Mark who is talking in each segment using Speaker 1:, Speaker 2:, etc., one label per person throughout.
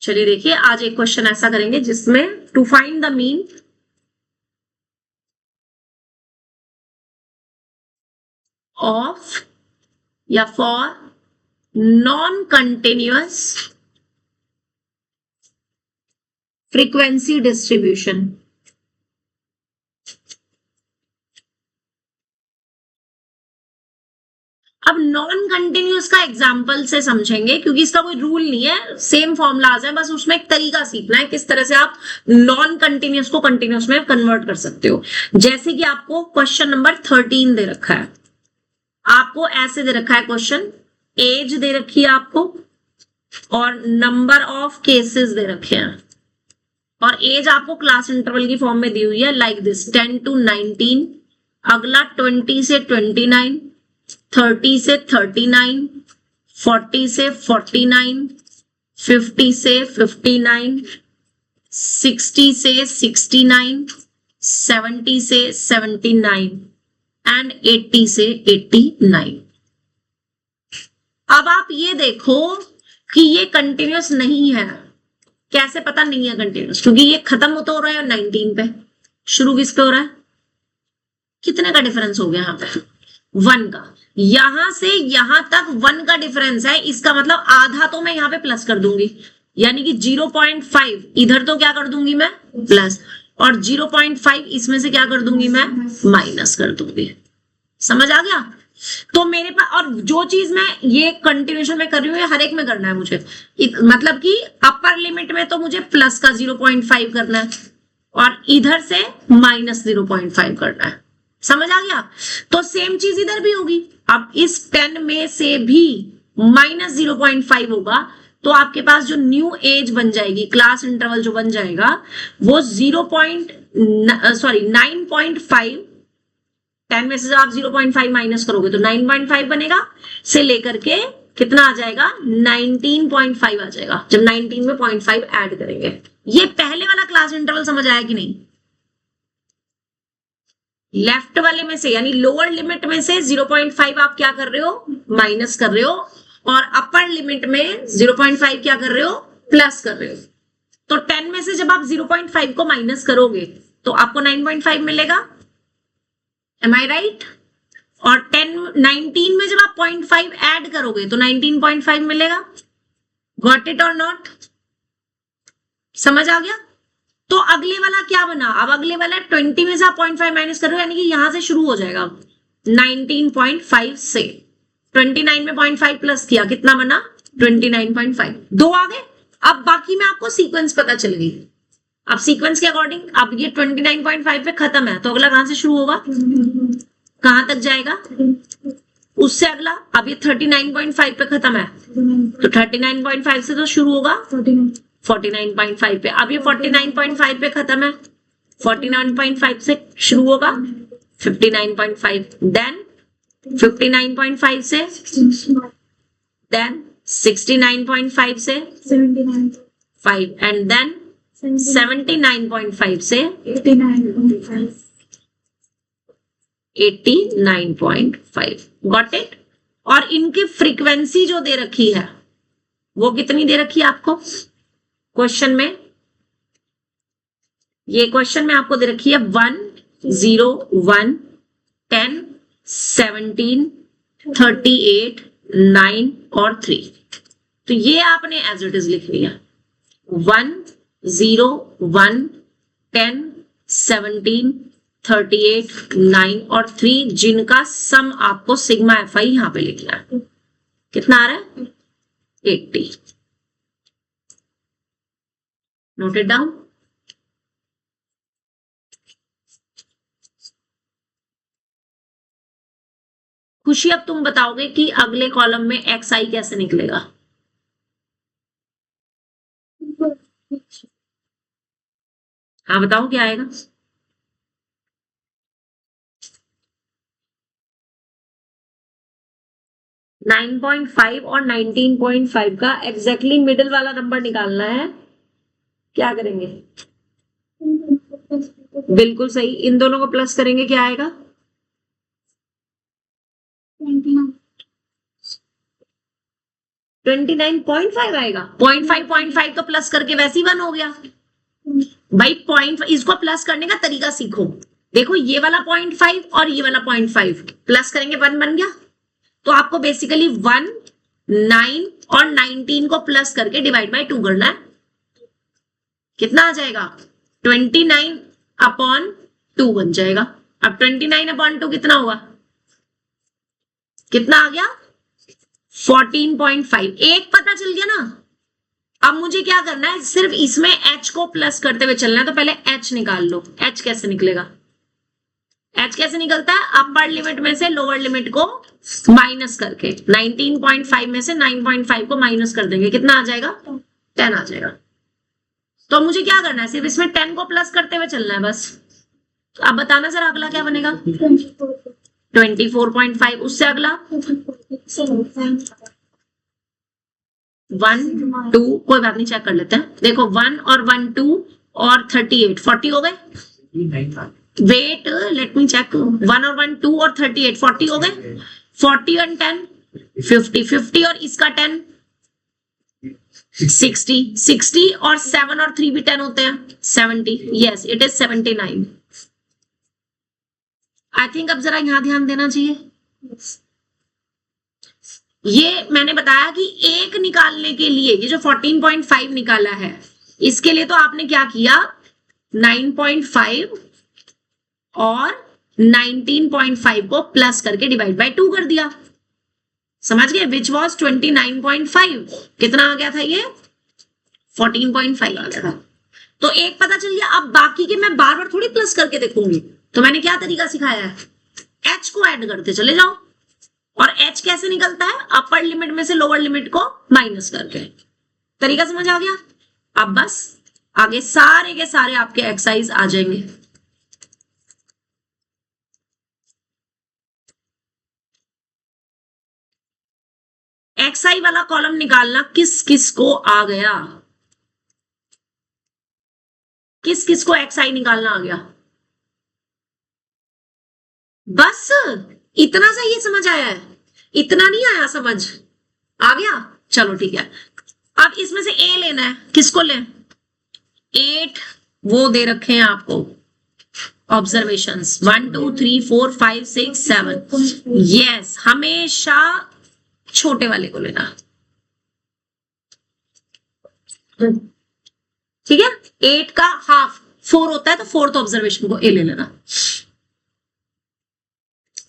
Speaker 1: चलिए देखिए, आज एक क्वेश्चन ऐसा करेंगे जिसमें to find the mean of या for non continuous frequency distribution. अब नॉन कंटिन्यूअस का एग्जाम्पल से समझेंगे, क्योंकि इसका कोई रूल नहीं है, सेम फॉर्मूलाज है, बस उसमें एक तरीका सीखना है किस तरह से आप नॉन कंटिन्यूअस को कंटिन्यूअस में कन्वर्ट कर सकते हो। जैसे कि आपको क्वेश्चन नंबर 13 दे रखा है, आपको ऐसे दे रखा है क्वेश्चन, एज दे रखी है आपको और नंबर ऑफ केसेस दे रखे हैं, और एज आपको क्लास इंटरवल की फॉर्म में दी हुई है लाइक दिस 10 to 19, अगला 20 से 29, 30 से 39, 40 से 49, 50 से 59, 60 से 69, 70 से 79 एंड 80 से 89। अब आप ये देखो कि ये कंटिन्यूअस नहीं है। कैसे पता नहीं है कंटिन्यूअस? क्योंकि ये खत्म होता हो रहा है 19 पे, शुरू किस पे हो रहा है? कितने का डिफरेंस हो गया यहाँ पे? 1 का। यहां से यहां तक 1 का डिफरेंस है, इसका मतलब आधा तो मैं यहाँ पे प्लस कर दूंगी, यानी कि 0.5 इधर तो क्या कर दूंगी मैं? प्लस, और 0.5 इसमें से क्या कर दूंगी मैं? माइनस कर दूंगी। समझ आ गया? तो मेरे पास, और जो चीज मैं ये कंटिन्यूएशन में कर रही हूँ, ये हर एक में करना है मुझे। मतलब कि अपर लिमिट में तो मुझे प्लस का 0.5 करना है और इधर से माइनस 0.5 करना है। समझ आ गया? तो सेम चीज इधर भी होगी। अब इस 10 में से भी माइनस 0.5 होगा, तो आपके पास जो न्यू एज बन जाएगी, क्लास इंटरवल जो बन जाएगा, वो 9.5, 10 में से जब आप 0.5 माइनस करोगे तो 9.5 बनेगा, से लेकर के कितना आ जाएगा? 19.5 आ जाएगा, जब 19 में 0.5 ऐड करेंगे। ये पहले वाला क्लास इंटरवल समझ आया कि नहीं? लेफ्ट वाले में से, यानी लोअर लिमिट में से 0.5 आप क्या कर रहे हो? माइनस कर रहे हो, और अपर लिमिट में 0.5 क्या कर रहे हो? प्लस कर रहे हो। तो 10 में से जब आप 0.5 को माइनस करोगे तो आपको 9.5 मिलेगा। Am I right? और 19 में जब आप 0.5 ऐड करोगे तो 19.5 मिलेगा। Got it or not? समझ आ गया? तो अगले वाला क्या बना? अब अगले वाला 20 में से आप 0.5 माइनस कर रहे हो, यानी कि यहां से शुरू हो जाएगा 19.5 से। 29 में 0.5 प्लस किया, कितना बना? 29.5। दो आ गए। अब बाकी में आपको सीक्वेंस पता चल गई। अब सीक्वेंस के अकॉर्डिंग, अब ये 29.5 पे खत्म है, तो अगला कहां से शुरू होगा? कहां तक जाएगा? उससे अगला। अब ये 39.5 पे खत्म है, तो 39.5 से तो शुरू होगा 49.5 पे। अब ये 49.5 पे खत्म है, 49.5 से शुरू होगा 59.5, देन 59.5 से, देन 69.5 से 5, एंड देन 79.5 से 89.5। Got it? और इनकी फ्रीक्वेंसी जो दे रखी है वो कितनी दे रखी है आपको क्वेश्चन में? ये क्वेश्चन में आपको दे रखी है 1, 0, 1, 10, 17, 38, 9 और 3। तो ये आपने एज इट इज लिख लिया, 1, 0, 1, 10, 17, 38, 9 और 3, जिनका सम आपको सिग्मा एफ आई यहां पे लिखना है। कितना आ रहा है? 80। Note it down. खुशी, अब तुम बताओगे कि अगले कॉलम में एक्स आई कैसे निकलेगा? हाँ बताओ क्या आएगा? नाइन 9.5 और 19.5 का एग्जैक्टली मिडिल वाला नंबर निकालना है। क्या करेंगे? बिल्कुल सही, इन दोनों को प्लस करेंगे, क्या आएगा? 29.5 आएगा। 0.5 तो प्लस करके वैसे ही 1 हो गया भाई। पॉइंट इसको प्लस करने का तरीका सीखो। देखो ये वाला 0.5 और ये वाला 0.5 प्लस करेंगे 1 बन गया। तो आपको बेसिकली 1, 9 और 19 को प्लस करके डिवाइड बाय 2 करना है। कितना आ जाएगा? 29/2 बन जाएगा। अब 29/2 कितना होगा? कितना आ गया? 14.5। एक पता चल गया ना। अब मुझे क्या करना है, सिर्फ इसमें h को प्लस करते हुए चलना है। तो पहले h निकाल लो। h कैसे निकलेगा? h कैसे निकलता है? अपर लिमिट में से लोअर लिमिट को माइनस करके 19.5 में से 9.5 को माइनस कर देंगे। कितना आ जाएगा? 10 आ जाएगा। तो मुझे क्या करना है, सिर्फ इसमें 10 को प्लस करते हुए चलना है बस। अब बताना जरा अगला क्या बनेगा? 24.5। उससे अगला 1, 2, कोई बात नहीं, चेक कर लेते हैं। देखो 1 और 1, 2 और 38, 40 हो गए। Wait, let me check. 1 और 1, 2 और 38, 40 हो गए। 40 और 10, 50, 50 और इसका 10, 60, 60 और 7 और 3 भी 10 होते हैं, 70। Yes, it is 79। I think अब जरा यहां ध्यान देना चाहिए। ये मैंने बताया कि एक निकालने के लिए, ये जो 14.5 निकाला है, इसके लिए तो आपने क्या किया, 9.5 और 19.5 को प्लस करके डिवाइड बाय 2 कर दिया। समझ गए? Which was 29.5। कितना आ गया था ये? 14.5 आ गया था। तो एक पता चल गया। अब बाकी के मैं बार बार थोड़ी प्लस करके देखूंगी। तो मैंने क्या तरीका सिखाया है, h को ऐड करते चले जाओ। और h कैसे निकलता है? अपर लिमिट में से लोअर लिमिट को माइनस करके। तरीका समझ आ गया? अब बस आगे सारे के सारे आपके एक्सरसाइज आ जाएंगे। एक्सआई वाला कॉलम निकालना किस किस को आ गया? किस किस को एक्सआई निकालना आ गया? बस इतना सा ये समझ आया है, इतना नहीं आया समझ? आ गया? चलो ठीक है। अब इसमें से ए लेना है। किसको लें? 8 वो दे रखे हैं आपको ऑब्जर्वेशंस, 1 2 3 4 5 6 7। यस, हमेशा छोटे वाले को लेना। ठीक है? 8 का हाफ 4 होता है, तो 4th ऑब्जर्वेशन को ए ले लेना।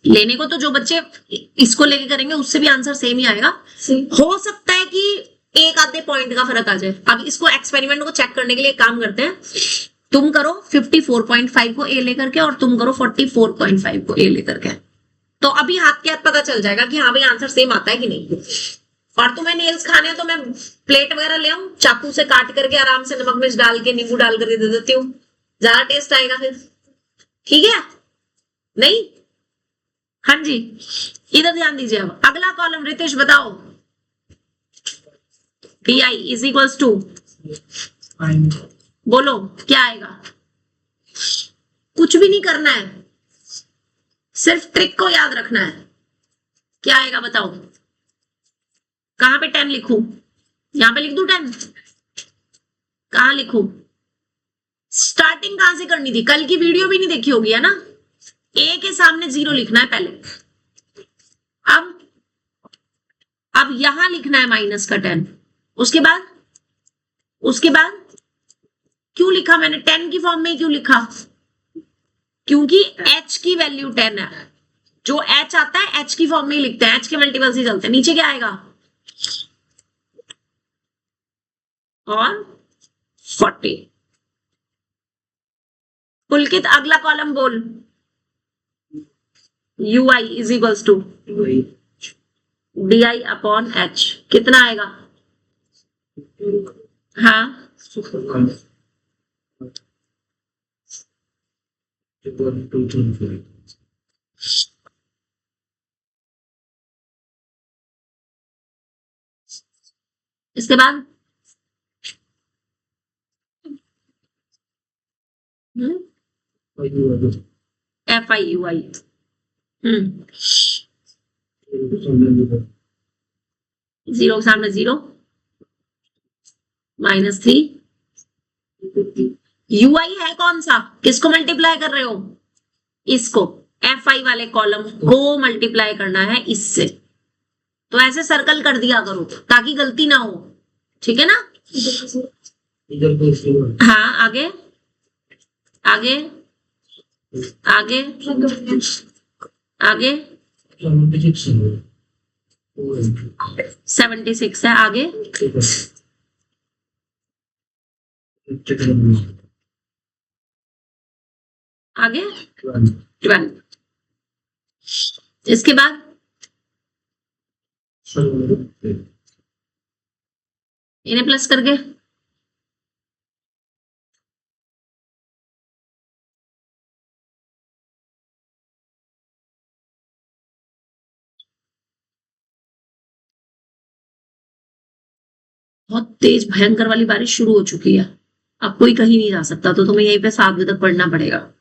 Speaker 1: लेने को तो जो बच्चे इसको लेके करेंगे उससे भी आंसर सेम ही आएगा। हो सकता है कि एक आधे पॉइंट का फर्क आ जाए। अब इसको एक्सपेरिमेंट को चेक करने के लिए काम करते हैं। तुम करो 54.5 को ए लेकर के और तुम करो 44.5 को ए लेकर के। तो अभी हाथ के हाथ पता चल जाएगा कि हाँ भाई आंसर सेम आता है कि नहीं। और तुम्हें नेल्स खाने हैं तो मैं प्लेट वगैरह ले आऊं, चाकू से काट करके आराम से नमक मिर्च डाल के नींबू डाल करके दे देती हूँ, ज्यादा टेस्ट आएगा फिर। ठीक है? नहीं? हाँ जी, इधर ध्यान दीजिए। अब अगला कॉलम रितेश बताओ। pi इज इक्वल्स टू, बोलो क्या आएगा? कुछ भी नहीं करना है, सिर्फ ट्रिक को याद रखना है। क्या आएगा बताओ? कहां पे 10 लिखूं? यहां पे लिख दूं 10? कहां लिखूं? स्टार्टिंग कहां से करनी थी? कल की वीडियो भी नहीं देखी होगी, है ना? ए के सामने 0 लिखना है पहले। अब यहां लिखना है माइनस का 10। उसके बाद क्यों लिखा मैंने 10 की फॉर्म में? क्यों लिखा? क्योंकि h की वैल्यू 10 है। जो h आता है h की फॉर्म में ही लिखते हैं, h के मल्टीपल्स ही चलते हैं। नीचे क्या आएगा? और 40। पुलकित अगला कॉलम बोल। ui is equals to di upon h। कितना आएगा? हाँ, इसके बाद FIUI। जीरो के सामने जीरो, -3। ui है कौन सा, किसको मल्टीप्लाई कर रहे हो, इसको, fi वाले कॉलम को मल्टीप्लाई करना है इससे। तो ऐसे सर्कल कर दिया करो ताकि गलती ना हो, ठीक है ना। हाँ, आगे आगे आगे आगे 76 है, आगे आगे 12। इसके बाद इन्हें प्लस करके बहुत तेज भयंकर वाली बारिश शुरू हो चुकी है, अब कोई कहीं नहीं जा सकता, तो तुम्हें यहीं पे 7 बजे तक पढ़ना पड़ेगा।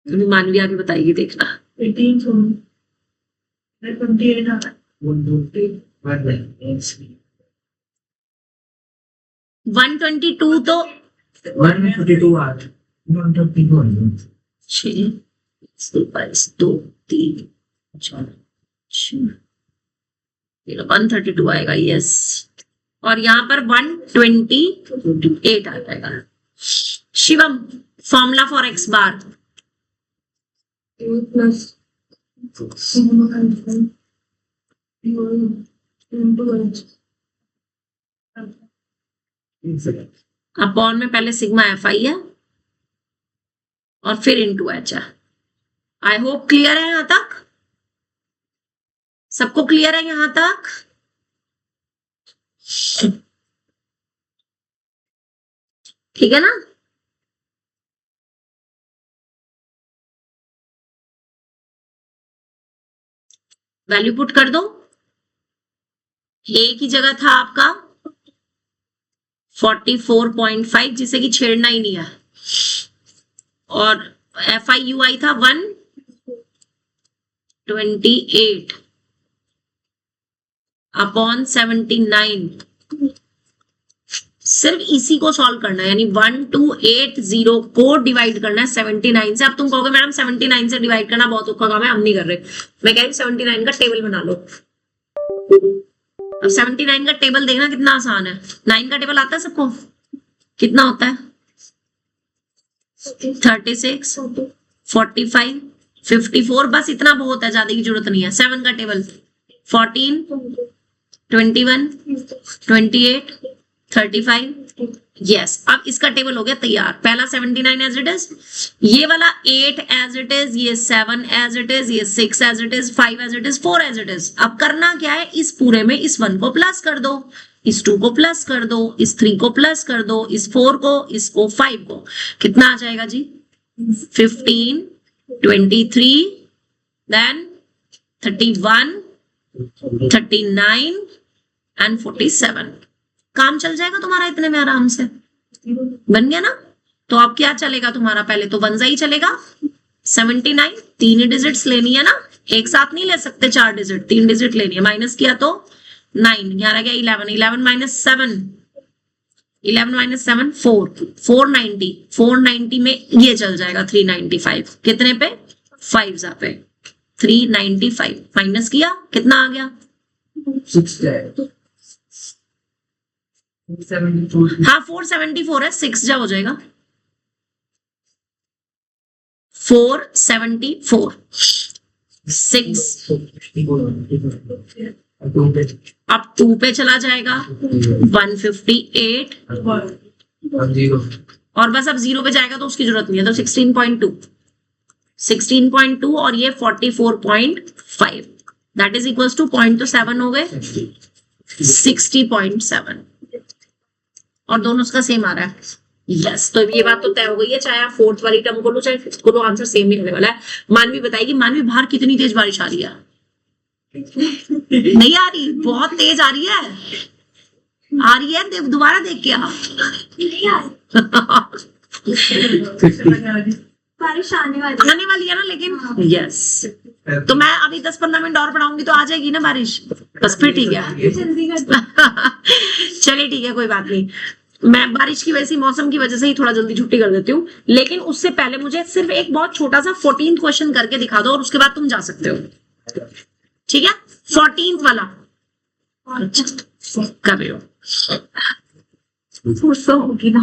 Speaker 1: मानवी आगे बताएगी, देखना। 122 तो
Speaker 2: 152 8 122
Speaker 1: 6 2 3 4 132 आएगा, यस। और यहाँ पर 128 आ जाएगा। Shivam, formula for x bar. Upon में पहले सिग्मा fi है और फिर इनटू h है। आई होप क्लियर है यहां तक, सबको क्लियर है यहां तक। ठीक है ना। वैल्यू पुट कर दो, ए की जगह था आपका 44.5 जिसे कि छेड़ना ही नहीं है, और FIUI था 128 अपॉन 79। सिर्फ इसी को सॉल्व करना है, यानी 1280 को डिवाइड करना है 79 से। अब तुम कहोगे मैडम 79 से डिवाइड करना बहुत औखा काम है, हम नहीं कर रहे। मैं कह रही 79 का टेबल बना लो। अब 79 का टेबल देखना कितना आसान है। 9 का टेबल आता है सबको, कितना होता है 36 45 54, बस इतना बहुत है, ज्यादा की जरूरत नहीं है। 7 का टेबल 14 21 28 35, यस। अब इसका टेबल हो गया तैयार। पहला 79 एज इट इज, ये वाला 8 एज इट इज, ये 7 एज इट इज, ये 6 as it is, 5 as it is, 4 as it is. अब करना क्या है, इस पूरे में इस 1 को प्लस कर दो, इस 2 को प्लस कर दो, इस 3 को प्लस कर दो, इस 4 को, इसको 5 को। कितना आ जाएगा जी 15 23 देन 31 39 एंड 47। काम चल जाएगा तुम्हारा इतने में आराम से, बन गया ना। तो अब क्या चलेगा तुम्हारा, पहले तो वनजा ही चलेगा। 79 3 ही डिजिट्स लेनी है ना, एक साथ नहीं ले सकते 4 डिजिट, 3 डिजिट लेनी है। माइनस किया तो 9, यहाँ आ गया 11 11 माइनस 7 11 माइनस 7 4 490 490 में ये चल जाएगा 395। कितने पे 5 पे 395 माइनस किया कितना आ गया
Speaker 2: 474।
Speaker 1: हाँ 474 है, 6 जा हो जाएगा 474 6। अब 2 पे चला जाएगा 158 और बस अब 0 पे जाएगा तो उसकी जरूरत नहीं है, तो 16.2 और ये 44.5 दैट इज इक्वल्स टू 0.7 हो गए 60.7 और दोनों उसका सेम आ रहा है। यस तो ये बात तो तय हो गई है, चाहे आप 4th वाली टर्म को लो चाहे 5th को लो, आंसर सेम ही होने वाला है। मानवी बताएगी, मानवी बाहर कितनी तेज बारिश आ रही है? नहीं आ रही, बहुत तेज आ रही है। आ रही है, दोबारा देख के आ।
Speaker 3: बारिश आने वाली
Speaker 1: आने वाली है ना, लेकिन यस तो मैं अभी 10-15 मिनट और पढ़ाऊंगी तो आ जाएगी ना बारिश, बस फिर ठीक है।
Speaker 3: जल्दी कर
Speaker 1: चलिए ठीक है, कोई बात नहीं, मैं बारिश की वजह से, मौसम की वजह से ही थोड़ा जल्दी छुट्टी कर देती हूँ, लेकिन उससे पहले मुझे सिर्फ एक बहुत छोटा सा 14th क्वेश्चन करके दिखा दो और उसके बाद तुम जा सकते हो, ठीक है? 14th वाला अच्छा कर रहे हो,
Speaker 3: फुर्सत होगी ना।